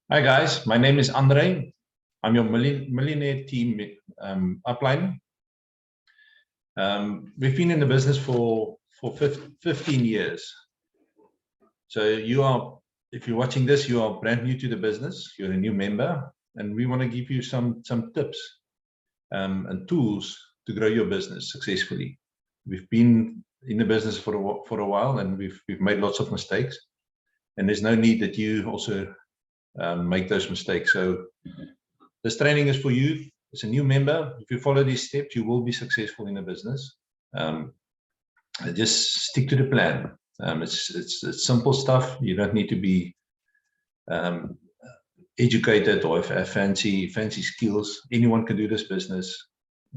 Hi guys, my name is Andre. I'm your millionaire team upline. We've been in the business for 15 years. So if you're watching this, you are brand new to the business. You're a new member, and we want to give you some tips and tools to grow your business successfully. We've been in the business for a while, and we've made lots of mistakes, and there's no need that you also make those mistakes. So this training is for you. As a new member, if you follow these steps, you will be successful in the business. Just stick to the plan. It's simple stuff. You don't need to be educated or have fancy skills. Anyone can do this business.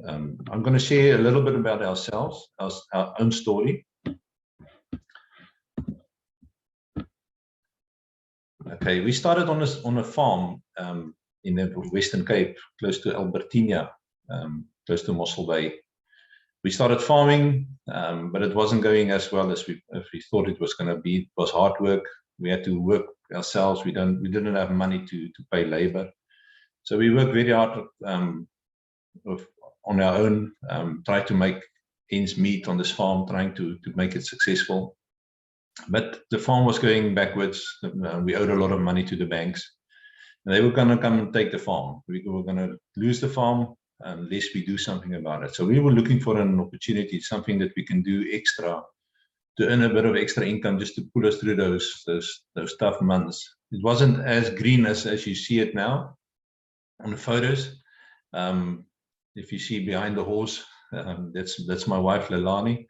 I'm going to share a little bit about ourselves, our own story. Okay, we started on a farm in the Western Cape, close to Albertina, close to Mossel Bay. We started farming, but it wasn't going as well as we thought it was going to be. It was hard work. We had to work ourselves. We didn't have money to pay labor, so we worked very hard on our own, tried to make ends meet on this farm, trying to make it successful. But the farm was going backwards. We owed a lot of money to the banks, and they were going to come and take the farm. We were going to lose the farm unless we do something about it. So we were looking for an opportunity, something that we can do extra to earn a bit of extra income, just to pull us through those tough months. It wasn't as green as you see it now on the photos. If you see behind the horse, that's my wife Lelani,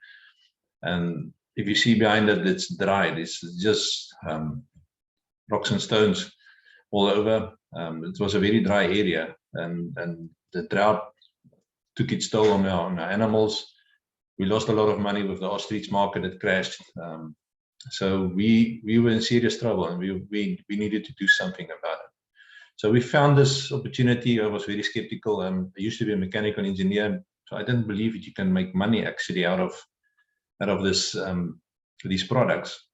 and if you see behind it, it's dried. It's just rocks and stones all over. It was a very dry area, and the drought took its toll on our animals. We lost a lot of money with the ostrich market. It crashed. So we were in serious trouble, and we needed to do something about it. So we found this opportunity. I was very skeptical. I used to be a mechanical engineer, so I didn't believe that you can make money actually out of these products.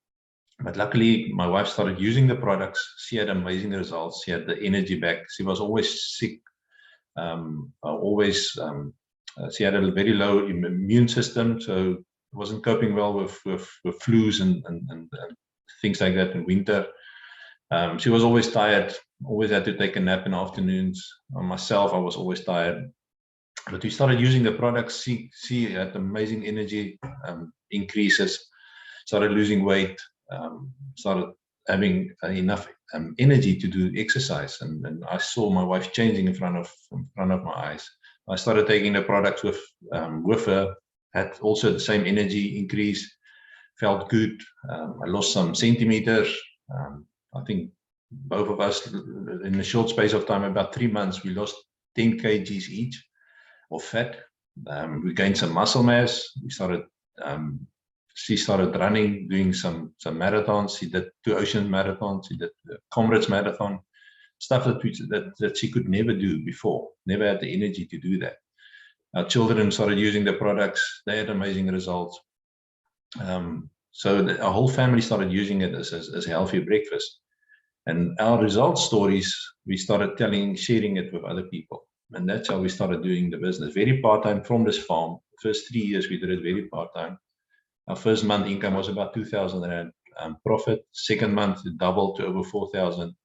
But luckily, my wife started using the products. She had amazing results. She had the energy back. She was always sick. She had a very low immune system, so wasn't coping well with flus and things like that in winter. She was always tired. Always had to take a nap in the afternoons. Myself, I was always tired. But we started using the products. She had amazing energy increases, started losing weight, started having enough energy to do exercise, and I saw my wife changing in front of my eyes. I started taking the products with her, had also the same energy increase, felt good. I lost some centimeters. I think both of us, in a short space of time, about 3 months, we lost 10 kgs each of fat. We gained some muscle mass. She started running, doing some marathons. She did 2 ocean marathons. She did the Comrades marathon, stuff that she could never do before. Never had the energy to do that. Our children started using the products. They had amazing results. So our whole family started using it as a healthy breakfast. And our results stories, we started sharing it with other people. And that's how we started doing the business. Very part-time from this farm. First 3 years, we did it very part-time. Our first month income was about 2,000 Rand profit. Second month, it doubled to over 4,000.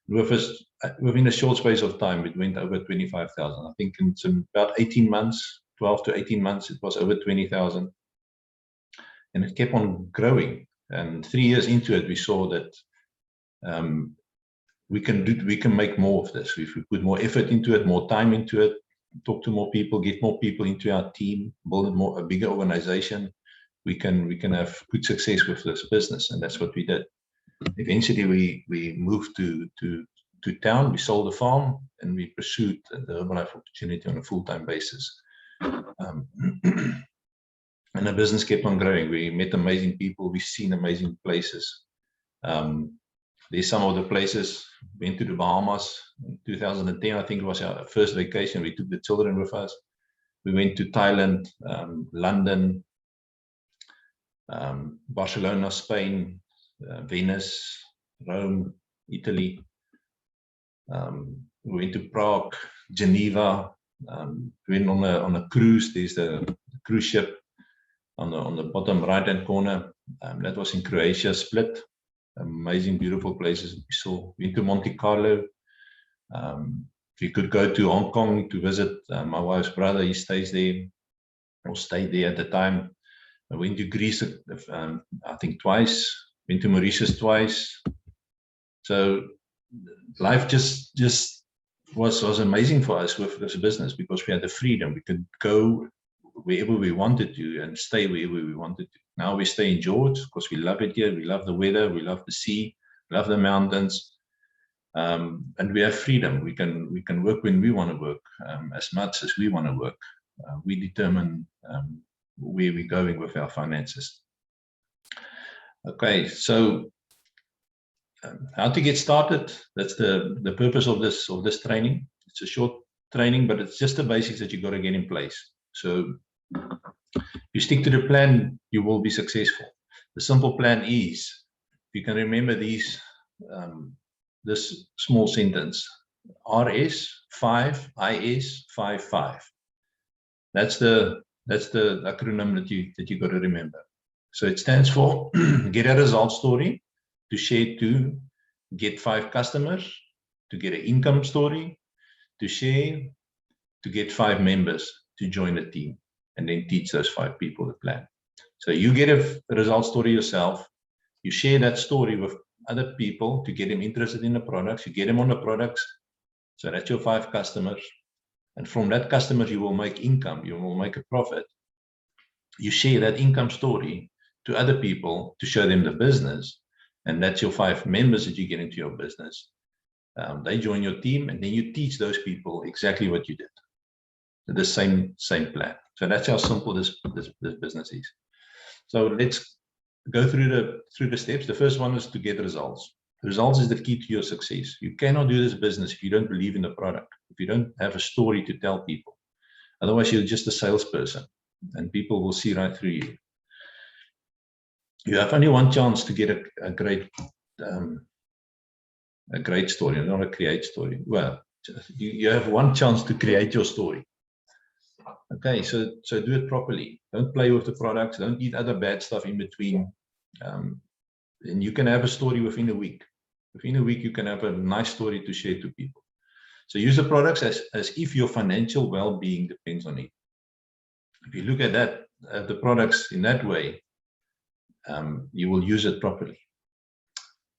Within a short space of time, it went over 25,000. I think in about 18 months, 12 to 18 months, it was over 20,000. And it kept on growing. And 3 years into it, we saw that we can make more of this. If we put more effort into it, more time into it, talk to more people, get more people into our team, build a bigger organization, we can have good success with this business. And that's what we did. Eventually, we moved to town. We sold the farm, and we pursued the Herbalife opportunity on a full-time basis. And the business kept on growing. We met amazing people. We've seen amazing places. There's some of the places. Went to the Bahamas in 2010. I think it was our first vacation. We took the children with us. We went to Thailand, London, Barcelona, Spain, Venice, Rome, Italy. We went to Prague, Geneva. We went on a cruise. There's the cruise ship on the bottom right-hand corner. That was in Croatia, Split. Amazing, beautiful places we saw. We went to Monte Carlo. We could go to Hong Kong to visit my wife's brother. He stays there, or stayed there at the time. I went to Greece, I think twice. Went to Mauritius twice. So life just was amazing for us with this business, because we had the freedom. We could go wherever we wanted to and stay wherever we wanted to. Now we stay in George because we love it here. We love the weather. We love the sea. We love the mountains. And we have freedom. We can work when we want to work, as much as we want to work. We determine where we're going with our finances. Okay, so how to get started? That's the purpose of this training. It's a short training, but it's just the basics that you got to get in place. So you stick to the plan, you will be successful. The simple plan is, if you can remember these, this small sentence, RS 5, IS 5, 5. That's the acronym that you got to remember. So it stands for get a result story, to share to get 5 customers, to get an income story, to share, to get 5 members to join the team, and then teach those 5 people the plan. So you get a result story yourself, you share that story with other people to get them interested in the products, you get them on the products, so that's your 5 customers. And from that customers, you will make income, you will make a profit. You share that income story to other people to show them the business, and that's your 5 members that you get into your business. They join your team, and then you teach those people exactly what you did. The same plan. So that's how simple this business is. So let's go through the steps. The first one is to get results. Results is the key to your success. You cannot do this business if you don't believe in the product, if you don't have a story to tell people. Otherwise, you're just a salesperson, and people will see right through you. You have only one chance to get a great story, not a create story. Well, you have one chance to create your story. Okay, so do it properly. Don't play with the products. Don't eat other bad stuff in between. And you can have a story within a week. Within a week, you can have a nice story to share to people. So use the products as if your financial well-being depends on it. If you look at that, the products in that way, you will use it properly.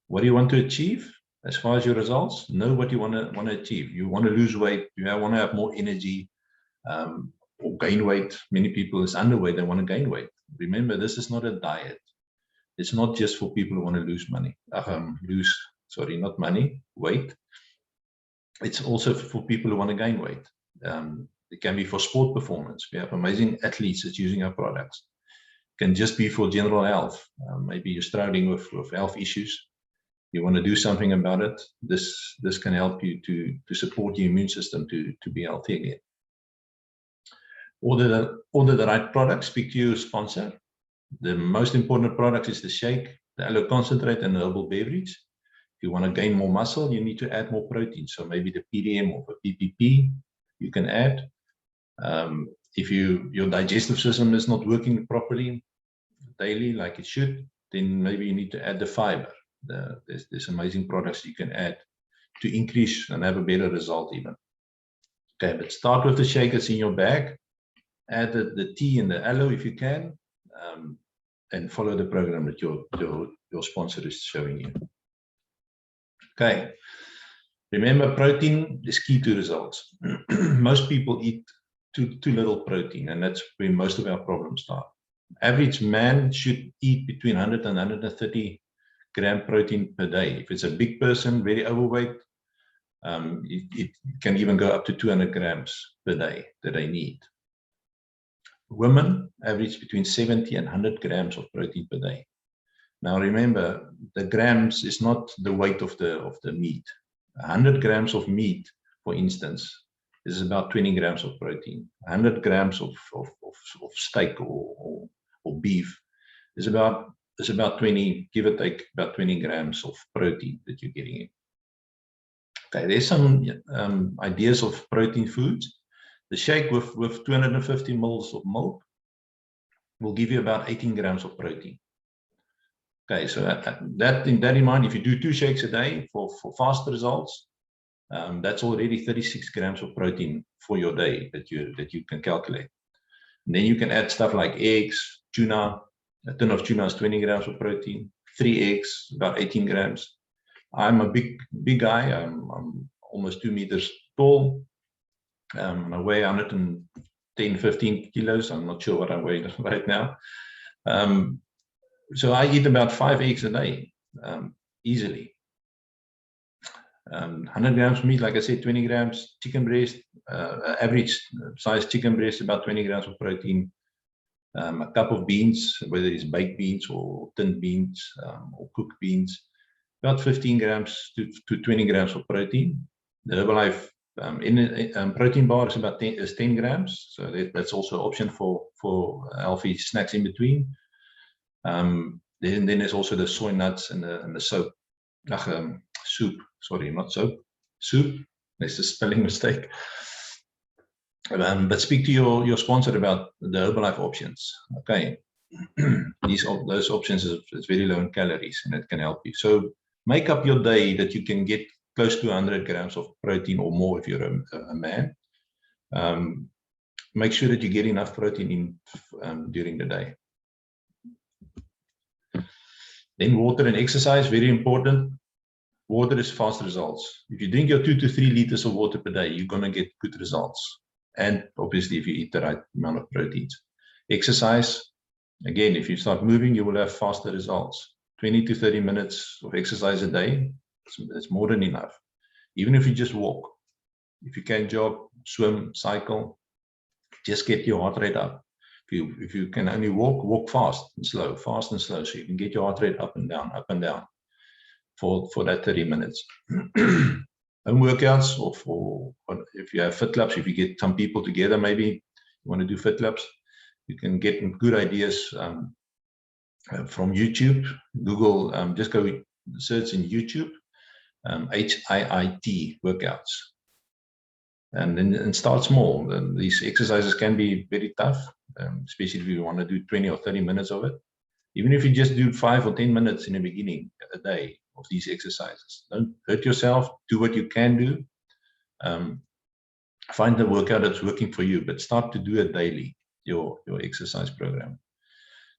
What do you want to achieve as far as your results? Know what you want to achieve. You want to lose weight. You want to have more energy. Or gain weight. Many people is underweight, they want to gain weight. Remember, this is not a diet. It's not just for people who want to lose money. Not money, weight. It's also for people who want to gain weight. It can be for sport performance. We have amazing athletes that's using our products. It can just be for general health. Maybe you're struggling with health issues. You want to do something about it. This can help you to support your immune system to be healthy again. Order the right products. Speak to your sponsor. The most important product is the shake, the aloe concentrate, and the herbal beverage. If you want to gain more muscle, you need to add more protein. So maybe the PDM or the PPP you can add. If your digestive system is not working properly daily like it should, then maybe you need to add the fiber. There's amazing products you can add to increase and have a better result even. Okay, but start with the shake that's in your bag. Add the tea and the aloe if you can, and follow the program that your sponsor is showing you. Okay, remember, protein is key to results. Most people eat too little protein, and that's where most of our problems start. Average man should eat between 100 and 130 gram protein per day. If it's a big person, very overweight, it can even go up to 200 grams per day that they need. Women average between 70 and 100 grams of protein per day. Now remember, the grams is not the weight of the meat. 100 grams of meat, for instance, is about 20 grams of protein. 100 grams of steak or beef is about 20, give or take, about 20 grams of protein that you're getting in. Okay, there's some ideas of protein foods. The shake with 250 mils of milk will give you about 18 grams of protein. Okay, so that in mind, if you do 2 shakes a day for fast results, that's already 36 grams of protein for your day that you can calculate. And then you can add stuff like eggs, tuna. A tin of tuna is 20 grams of protein. 3 eggs, about 18 grams. I'm a big guy. I'm almost 2 meters tall. I weigh 110, 15 kilos. I'm not sure what I weigh right now. So I eat about 5 eggs a day, easily. 100 grams meat, like I said, 20 grams. Chicken breast, average size chicken breast, about 20 grams of protein. A cup of beans, whether it's baked beans or tinned beans or cooked beans, about 15 grams to 20 grams of protein. The Herbalife protein bar is about 10 grams, so that's also an option for healthy snacks in between. Then there's also the soy nuts and the soap. Soup. Sorry, not soap. Soup. That's a spelling mistake. But speak to your sponsor about the Herbalife options. Okay, those options is very low in calories and it can help you. So make up your day that you can get close to 100 grams of protein or more if you're a man. Make sure that you get enough protein in during the day. Then water and exercise, very important. Water is fast results. If you drink your 2 to 3 liters of water per day, you're going to get good results. And obviously, if you eat the right amount of proteins. Exercise, again, if you start moving, you will have faster results. 20 to 30 minutes of exercise a day, it's more than enough. Even if you just walk. If you can jog, swim, cycle, just get your heart rate up. If you can only walk fast and slow, so you can get your heart rate up and down for that 30 minutes. Home workouts, or if you have fit clubs, if you get some people together, maybe you want to do fit clubs, you can get good ideas from YouTube. Google, just go search in YouTube, HIIT workouts. And start small. These exercises can be very tough, especially if you want to do 20 or 30 minutes of it. Even if you just do 5 or 10 minutes in the beginning a day of these exercises. Don't hurt yourself. Do what you can do. Find the workout that's working for you, but start to do it daily, your exercise program.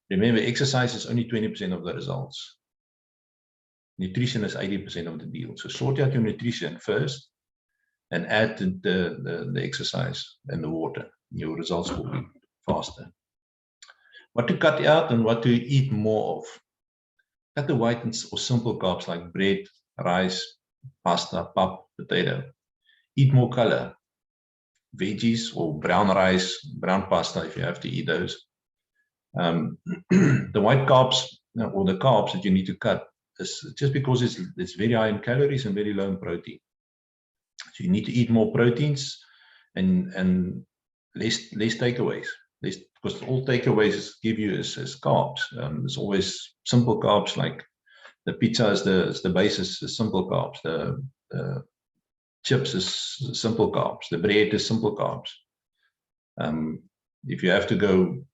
Remember, exercise is only 20% of the results. Nutrition is 80% of the deal. So sort out your nutrition first and add the exercise and the water. Your results will be faster. What to cut out and what to eat more of. Cut the white or simple carbs like bread, rice, pasta, pap, potato. Eat more color. Veggies or brown rice, brown pasta if you have to eat those. The white carbs or the carbs that you need to cut is just because it's very high in calories and very low in protein. So you need to eat more proteins and less takeaways. Because all takeaways give you is carbs. There's always simple carbs, like the pizza is the basis, is simple carbs. The chips is simple carbs. The bread is simple carbs. If you have to go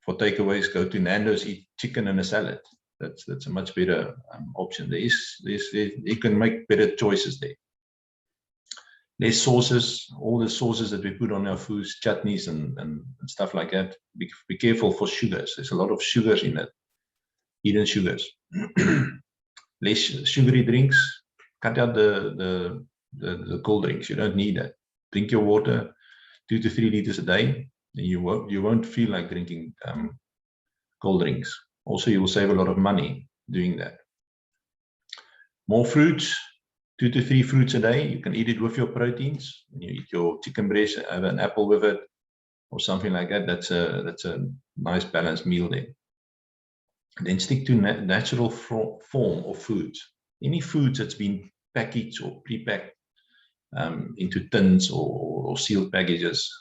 for takeaways, go to Nando's, eat chicken and a salad. That's a much better option. You can make better choices there. Less sauces, all the sauces that we put on our foods, chutneys and stuff like that. Be careful for sugars. There's a lot of sugars in it, hidden sugars. Less sugary drinks. Cut out the cold drinks. You don't need that. Drink your water, 2 to 3 liters a day, and you won't feel like drinking cold drinks. Also, you will save a lot of money doing that. More fruits. 2 to 3 fruits a day. You can eat it with your proteins. When you eat your chicken breast, have an apple with it, or something like that. That's a nice balanced meal there. And then stick to natural form of foods. Any foods that's been packaged or pre-packed into tins or sealed packages,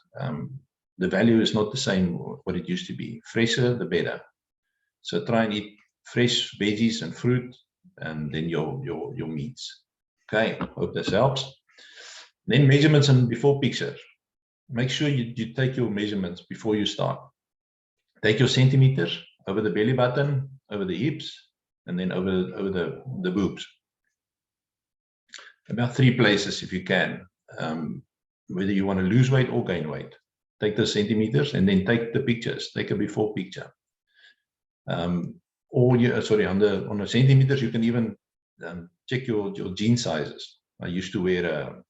the value is not the same what it used to be. Fresher, the better. So try and eat fresh veggies and fruit, and then your meats. Okay, hope this helps. Then measurements and before picture. Make sure you take your measurements before you start. Take your centimeters over the belly button, over the hips, and then over the boobs. About 3 places if you can, whether you want to lose weight or gain weight. Take the centimeters and then take the pictures. Take a before picture. Or on the centimeters, you can even check your jean sizes. I used to wear a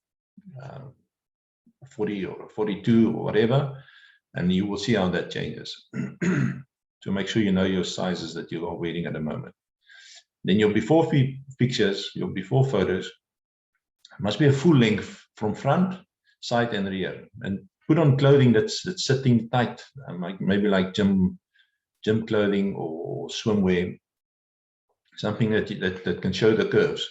40 or 42 or whatever, and you will see how that changes. So make sure you know your sizes that you are wearing at the moment. Then your before pictures, your before photos, must be a full length from front, side, and rear. And put on clothing that's sitting tight, maybe like gym clothing or swimwear, something that can show the curves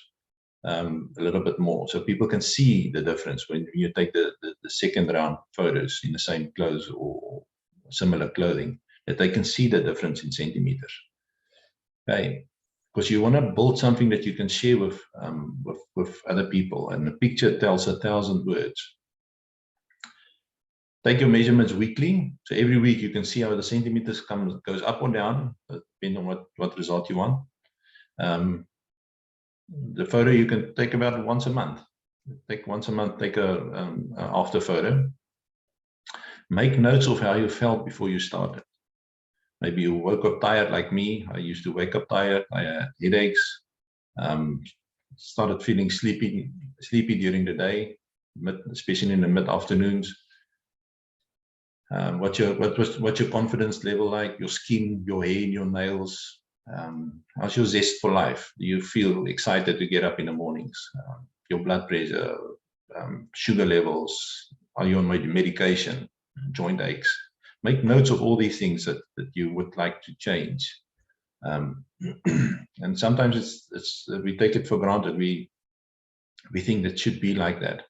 a little bit more, so people can see the difference when you take the second round photos in the same clothes or similar clothing, that they can see the difference in centimeters. Okay, because you want to build something that you can share with other people, and the picture tells 1,000 words. Take your measurements weekly, so every week you can see how the centimeters goes up or down, depending on what result you want. The photo you can take about once a month. Take a after photo. Make notes of how you felt before you started. Maybe you woke up tired like me. I used to wake up tired. I had headaches. Started feeling sleepy during the day, especially in the mid-afternoons. What's your confidence level like? Your skin, your hair, your nails. How's your zest for life? Do you feel excited to get up in the mornings? Your blood pressure, sugar levels. Are you on medication? Joint aches. Make notes of all these things that you would like to change. And sometimes we take it for granted. We think that should be like that.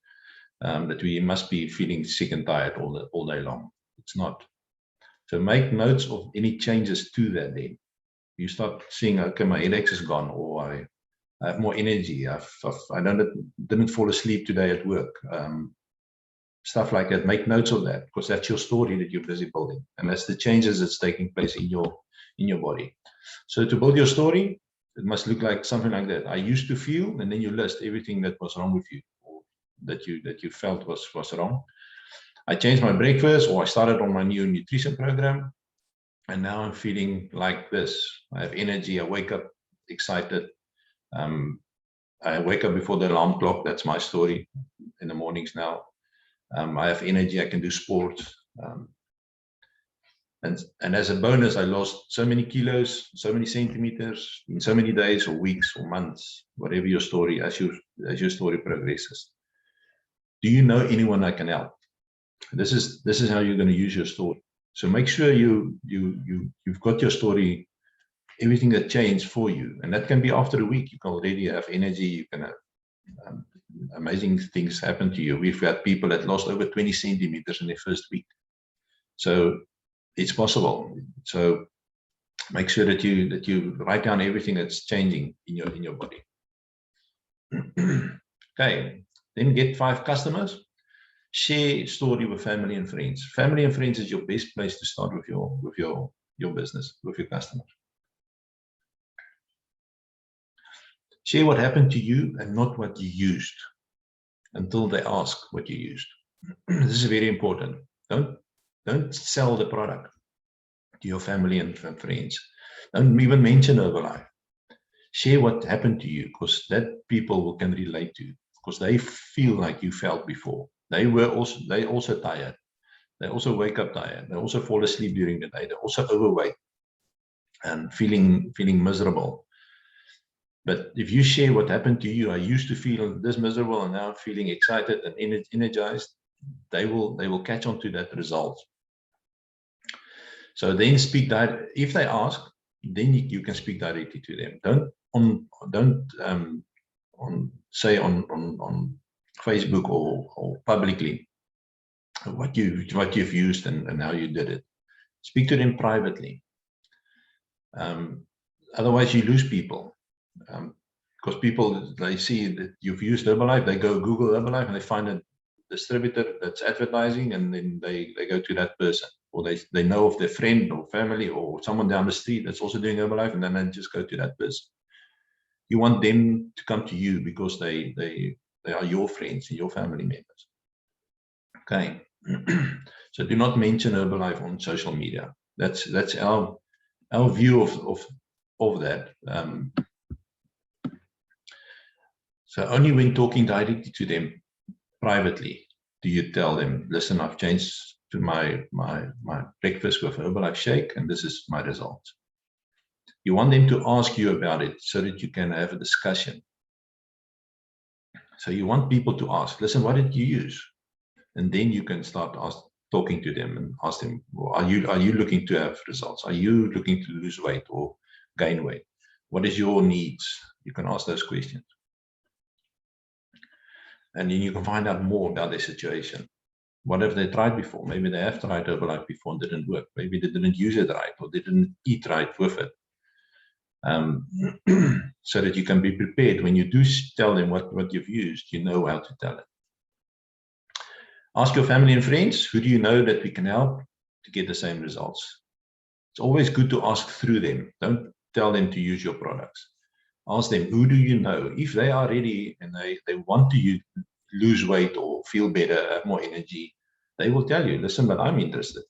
That we must be feeling sick and tired all day long. It's not. So make notes of any changes to that then. You start seeing, okay, my headache is gone, or I have more energy. I didn't fall asleep today at work. Stuff like that. Make notes of that, because that's your story that you're busy building, and that's the changes that's taking place in your body. So to build your story, it must look like something like that. I used to feel, and then you list everything that was wrong with you, or that you felt was wrong. I changed my breakfast, or I started on my new nutrition program, and now I'm feeling like this. I have energy. I wake up excited. I wake up before the alarm clock. That's my story in the mornings now. I have energy. I can do sports. And as a bonus, I lost so many kilos, so many centimeters in so many days or weeks or months, whatever your story, as your story progresses. Do you know anyone that can help? This is how you're going to use your story. So make sure you've got your story, everything that changed for you, and that can be after a week. You can already have energy. You can have amazing things happen to you. We've had people that lost over 20 centimeters in their first week. So it's possible. So make sure that you write down everything that's changing in your body. Okay, then get 5 customers. Share story with family and friends. Family and friends is your best place to start with your business, with your customers. Share what happened to you and not what you used, until they ask what you used. This is very important. Don't sell the product to your family and friends. Don't even mention Herbalife. Share what happened to you, because that people can relate to, because they feel like you felt before. They also tired. They also wake up tired. They also fall asleep during the day. They're also overweight and feeling miserable. But if you share what happened to you, I used to feel this miserable and now I'm feeling excited and energized, they will catch on to that result. So then speak that. If they ask, then you can speak directly to them. Don't say on Facebook or publicly what you've used and how you did it. Speak to them privately. Otherwise, you lose people. Because people, they see that you've used Herbalife, they go Google Herbalife and they find distributor that's advertising, and then they go to that person, or they know of their friend or family or someone down the street that's also doing Herbalife, and then they just go to that person. You want them to come to you because they are your friends and your family members. Okay. So do not mention Herbalife on social media. That's our view of that. So only when talking directly to them privately do you tell them, listen, I've changed to my breakfast with Herbalife shake, and this is my results. You want them to ask you about it so that you can have a discussion. So you want people to ask, listen, what did you use? And then you can start talking to them and ask them, well, are you looking to have results? Are you looking to lose weight or gain weight? What is your needs? You can ask those questions. And then you can find out more about their situation. What have they tried before? Maybe they have tried Herbalife before and didn't work. Maybe they didn't use it right, or they didn't eat right with it. So that you can be prepared when you do tell them what you've used, you know how to tell it. Ask your family and friends, who do you know that we can help to get the same results? It's always good to ask through them. Don't tell them to use your products. Ask them, who do you know? If they are ready and they want to lose weight or feel better, have more energy, they will tell you, listen, but I'm interested.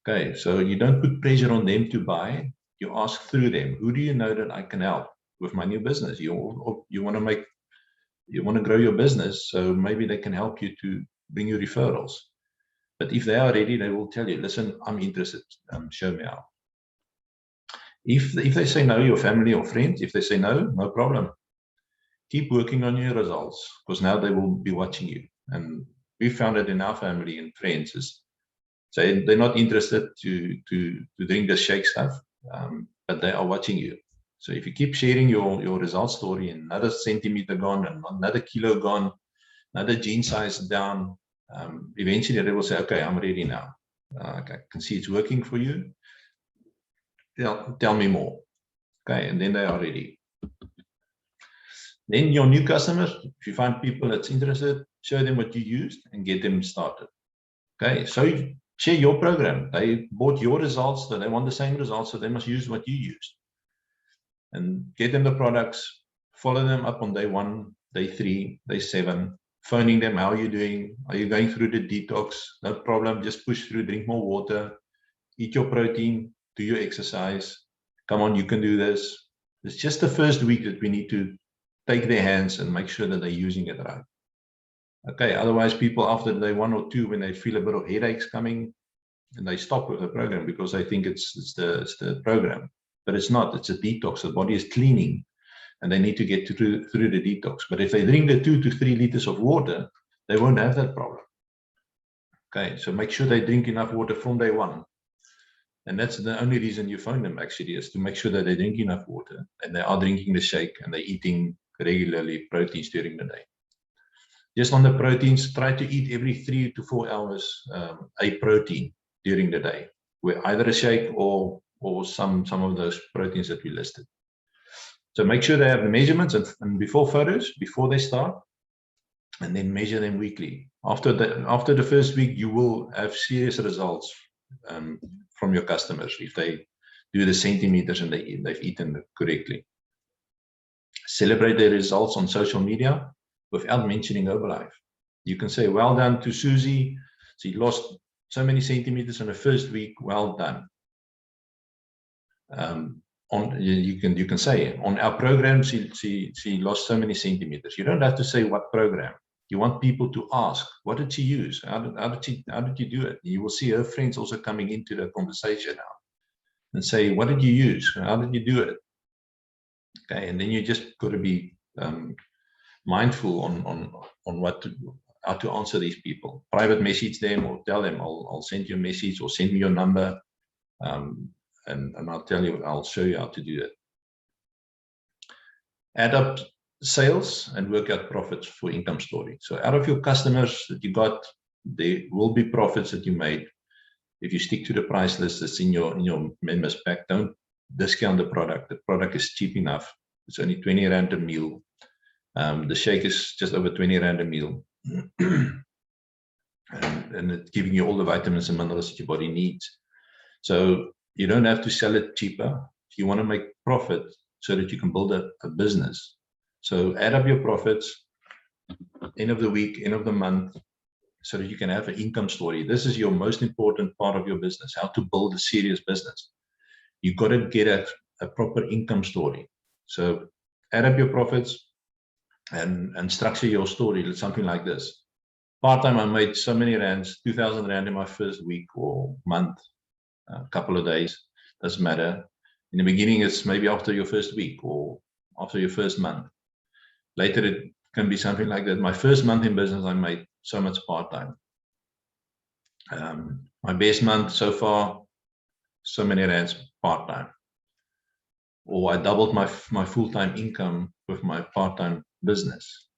Okay, so you don't put pressure on them to buy. You ask through them, who do you know that I can help with my new business? You want to grow your business, so maybe they can help you to bring you referrals. But if they are ready, they will tell you, listen, I'm interested, show me out. If they say no, your family or friends, if they say no, no problem. Keep working on your results, because now they will be watching you. And we found it in our family and friends is, so they're not interested to drink the shake stuff, but they are watching you. So if you keep sharing your result story, and another centimeter gone, and another kilo gone, another jean size down, eventually they will say, okay, I'm ready now. I can see it's working for you. Tell me more. Okay, and then they are ready. Then your new customers, if you find people that's interested, show them what you used and get them started. Okay, so share your program. They bought your results, so they want the same results, so they must use what you used. And get them the products, follow them up on day 1, day 3, day 7, phoning them, how are you doing? Are you going through the detox? No problem, just push through, drink more water, eat your protein, do your exercise. Come on, you can do this. It's just the first week that we need to take their hands and make sure that they're using it right. Okay, otherwise people after day 1 or 2, when they feel a bit of headaches coming, and they stop with the program because they think it's the program. But it's not, it's a detox. The body is cleaning and they need to get through the detox. But if they drink the 2 to 3 liters of water, they won't have that problem. Okay, so make sure they drink enough water from day 1. And that's the only reason you phone them actually, is to make sure that they drink enough water and they are drinking the shake and they're eating regularly proteins during the day. Just on the proteins, try to eat every 3 to 4 hours a protein during the day, with either a shake or some of those proteins that we listed. So make sure they have the measurements and before photos, before they start, and then measure them weekly. After the first week, you will have serious results from your customers if they do the centimeters and they've eaten correctly. Celebrate their results on social media without mentioning Herbalife. You can say, well done to Susie. She lost so many centimeters in the first week. Well done. You can say, on our program, she lost so many centimeters. You don't have to say what program. You want people to ask, what did she use? How did you do it? You will see her friends also coming into the conversation now and say, what did you use? How did you do it? Okay, and then you just got to be mindful on how to answer these people. Private message them or tell them, I'll send you a message or send me your number, and I'll tell you, I'll show you how to do it. Add up sales and work out profits for income story. So out of your customers that you got, there will be profits that you made. If you stick to the price list that's in your members pack, don't discount the product. The product is cheap enough. It's only 20 Rand a meal. The shake is just over 20 Rand a meal. and it's giving you all the vitamins and minerals that your body needs. So you don't have to sell it cheaper. If you want to make profit so that you can build a business. So add up your profits, end of the week, end of the month, so that you can have an income story. This is your most important part of your business, how to build a serious business. You've got to get a proper income story. So add up your profits and structure your story, something like this. Part-time, I made so many rands, 2,000 rand in my first week or month, a couple of days, doesn't matter. In the beginning, it's maybe after your first week or after your first month. Later, it can be something like that. My first month in business, I made so much part-time. My best month so far, so many rands part-time. Or I doubled my full-time income with my part-time business.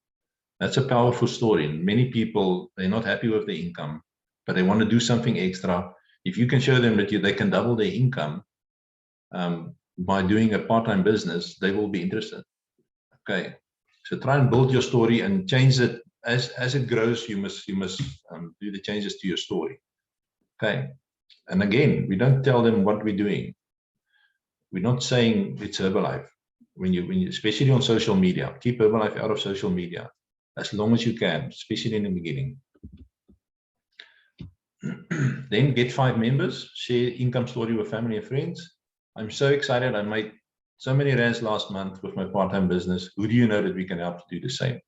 That's a powerful story. Many people, they're not happy with their income, but they want to do something extra. If you can show them that they can double their income by doing a part-time business, they will be interested. Okay, so try and build your story and change it as it grows. You must do the changes to your story. Okay, and again, we don't tell them what we're doing. We're not saying it's Herbalife. When you especially on social media, keep Herbalife out of social media as long as you can, especially in the beginning. Then get 5 members, share income story with family and friends. I'm so excited. I made so many rands last month with my part-time business. Who do you know that we can help to do the same?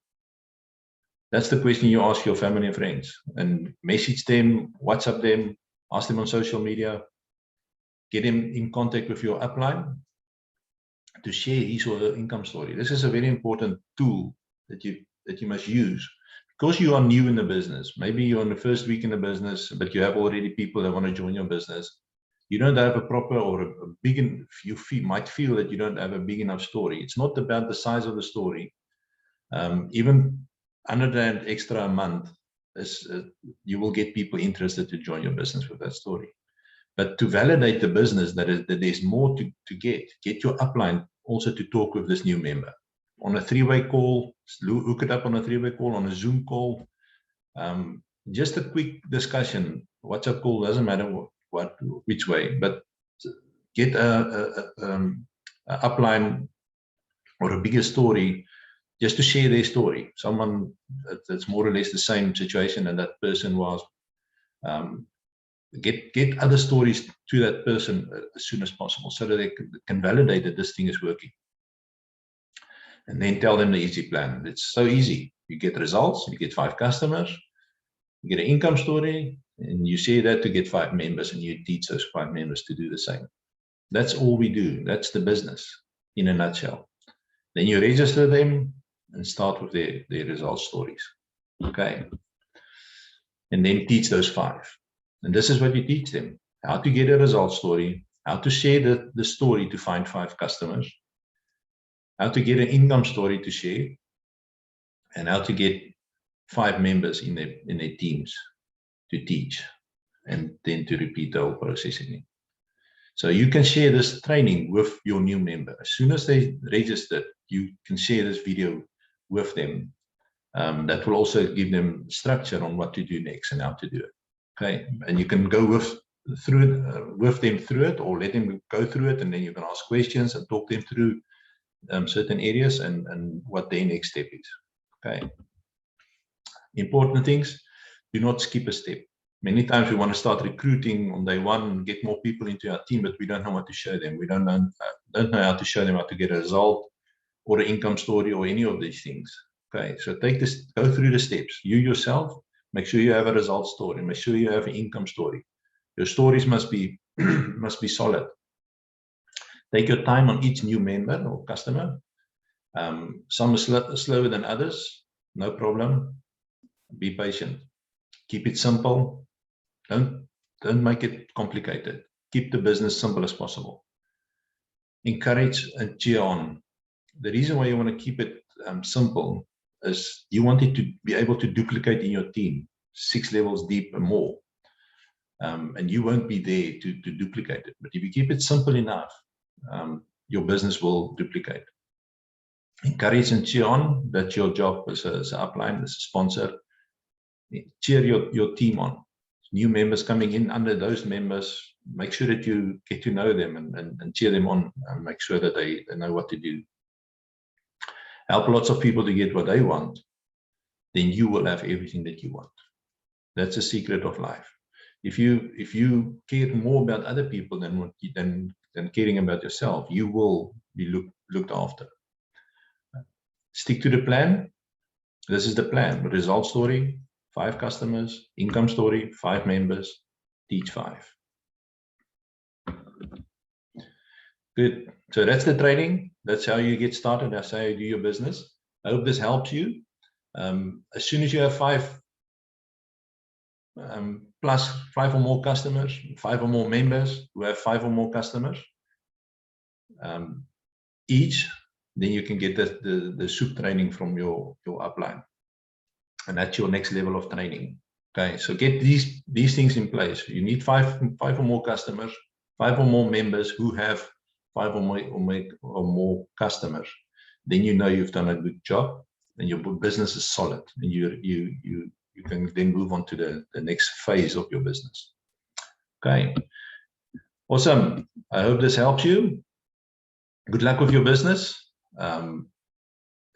That's the question you ask your family and friends, and message them, WhatsApp them, ask them on social media, get them in contact with your upline to share his or her income story. This is a very important tool that you must use because you are new in the business. Maybe you're in the first week in the business, but you have already people that want to join your business. You don't have a proper or a big, you might feel that you don't have a big enough story. It's not about the size of the story. Even 100 rand extra a month, you will get people interested to join your business with that story. But to validate the business that there's more to get your upline also to talk with this new member. On a 3-way call, hook it up on a 3-way call, on a Zoom call. Just a quick discussion, WhatsApp call, doesn't matter which way, but get a upline or a bigger story just to share their story. Someone that's more or less the same situation and that person was. Get other stories to that person as soon as possible so that they can validate that this thing is working. And then tell them the easy plan. It's so easy. You get results, you get 5 customers, you get an income story, and you share that to get 5 members, and you teach those 5 members to do the same. That's all we do. That's the business in a nutshell. Then you register them and start with their result stories. Okay. And then teach those 5. And this is what you teach them: how to get a result story, how to share the story to find 5 customers, how to get an income story to share, and how to get 5 members in their teams to teach, and then to repeat the whole process again. So you can share this training with your new member. As soon as they register, you can share this video with them. That will also give them structure on what to do next and how to do it. Okay, and you can go with them through it, or let them go through it, and then you can ask questions and talk them through certain areas and what their next step is. Okay. Important things: do not skip a step. Many times we want to start recruiting on day 1 and get more people into our team, but we don't know what to show them. We don't know how to show them how to get a result or an income story or any of these things. Okay, so go through the steps. You yourself, make sure you have a result story. Make sure you have an income story. Your stories must be solid. Take your time on each new member or customer. Some are slower than others. No problem. Be patient. Keep it simple. Don't make it complicated. Keep the business simple as possible. Encourage and cheer on. The reason why you want to keep it simple is you want it to be able to duplicate in your team 6 levels deep and more. And you won't be there to duplicate it. But if you keep it simple enough, your business will duplicate. Encourage and cheer on. That's your job as an upline, as a sponsor. cheer your team on. New members coming in, under those members, make sure that you get to know them and cheer them on and make sure that they know what to do. Help lots of people to get what they want, then you will have everything that you want. That's the secret of life. If you care more about other people than caring about yourself, you will be looked after. Stick to the plan. This is the plan. Result story, 5 customers. Income story, 5 members. Teach 5. Good. So that's the training. That's how you get started. That's how you do your business. I hope this helps you. As soon as you have 5 plus 5 or more customers, 5 or more members who have 5 or more customers each, then you can get the soup training from your upline, and that's your next level of training. Okay, so get these things in place. You need 5 or more customers, 5 or more members who have 5 or more customers. Then you know you've done a good job, and your business is solid, and you can then move on to the next phase of your business. Okay, awesome. I hope this helps you. Good luck with your business.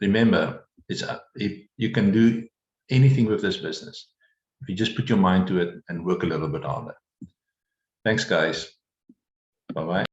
Remember, you can do anything with this business if you just put your mind to it and work a little bit harder. Thanks, guys. Bye-bye.